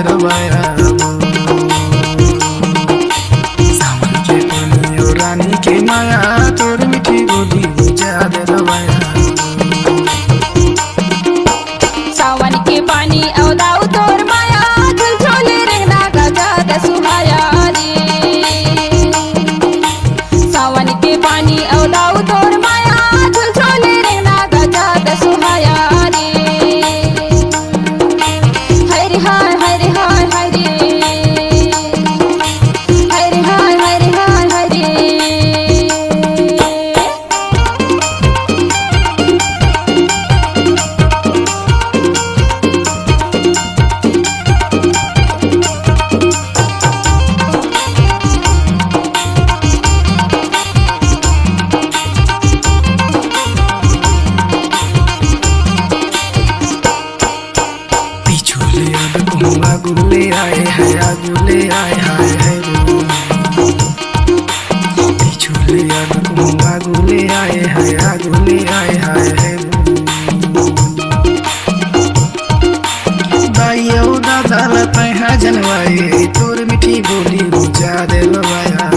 रवाया। सावन के पानी और रानी के माया तोर मीठी बोली याद रवाया। सावन के पानी और दाऊ तोर माया झुलझुले रहना गजा सुहाया रे। सावन के पानी और दाऊ तोर माया झुलझुले रहना गजा सुहाया रे। हरे हाय हरे हाय हरे हरे हाय हरे हाय हरे। आगुले आए है आगुले आए हाय है रो। पिछुले आगुले आए है आगुले आए हाय है रो। दाइयो दादा लते हैं जनवाए तोर मीठी बोली बुझा दे रवाया।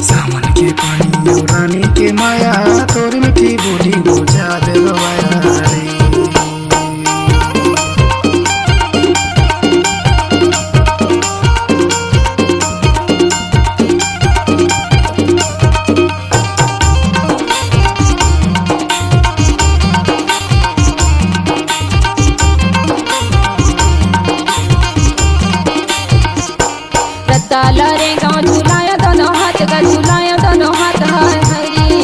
सावन के पानी और रानी के माया तोर मीठी बोली बुझा दे रवाया रे। रत्ताला रे गाँव झुलाया दोनों हाथ का झुलाया दोनों हाथ हाय हरी।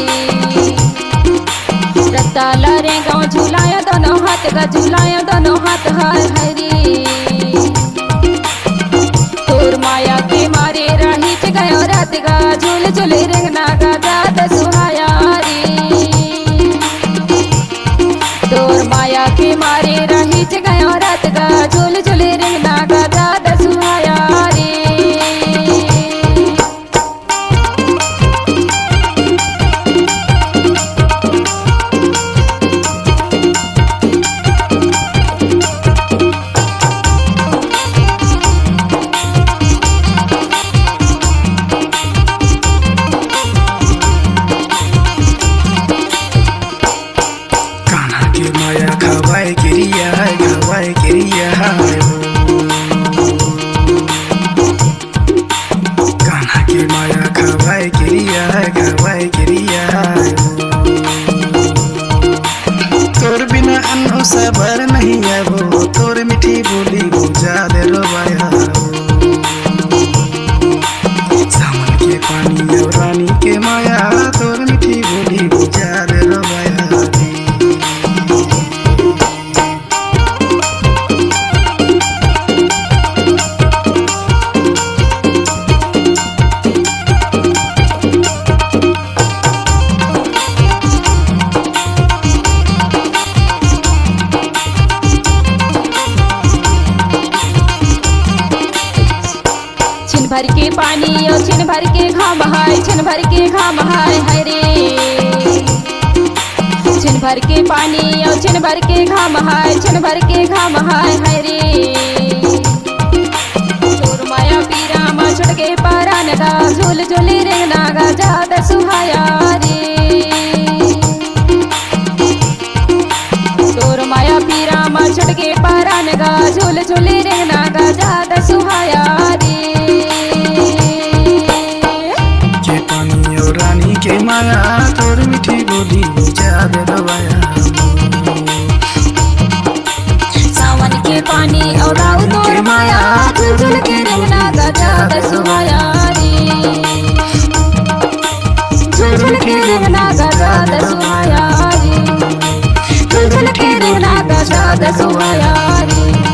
रत्ताला रे गाँव झुलाया दोनों हाथ का झुलाया दोनों हाथ हाय हरी। तोर माया के मारे राही च गयो रात का झूल झूल रंगना का जात सुहाया रे। तोर माया के मारे राही च गयो रात का झूल झूल रंगना का जात सुहाया रे। माया खवाए गिरिया है कान्हा के माया खवाए गिरिया है। तोर बिना अन्न सबर नहीं है वो तोर मीठी बोली बुझा दे रवाया। सावन के पानी और रानी के माया तोर मीठी बोली बुझा दे रवाया। छिन भर के पानी और छिन भर के घाम हाय छिन भर के घाम हाय हरे। छिन भर के पानी और छिन भर के घाम हाय छिन भर के घाम हाय हरे। तोर माया पीरा मा छुड़ के पारान का झूल झूली रंगना का जात सुहाया रे। तोर माया पीरा मा छुड़ के पारान का झूल झूली रंगना का जात सुहाया रे। रानी के माया तोर मीठी बोली बुझा दे रवाया। सावन के पानी और दाऊ तोर माया झुलझुल के रहना गजा सुहाया रे। झुलझुल के रहना गजा सुहाया रे। झुलझुल के रहना गजा सुहाया रे।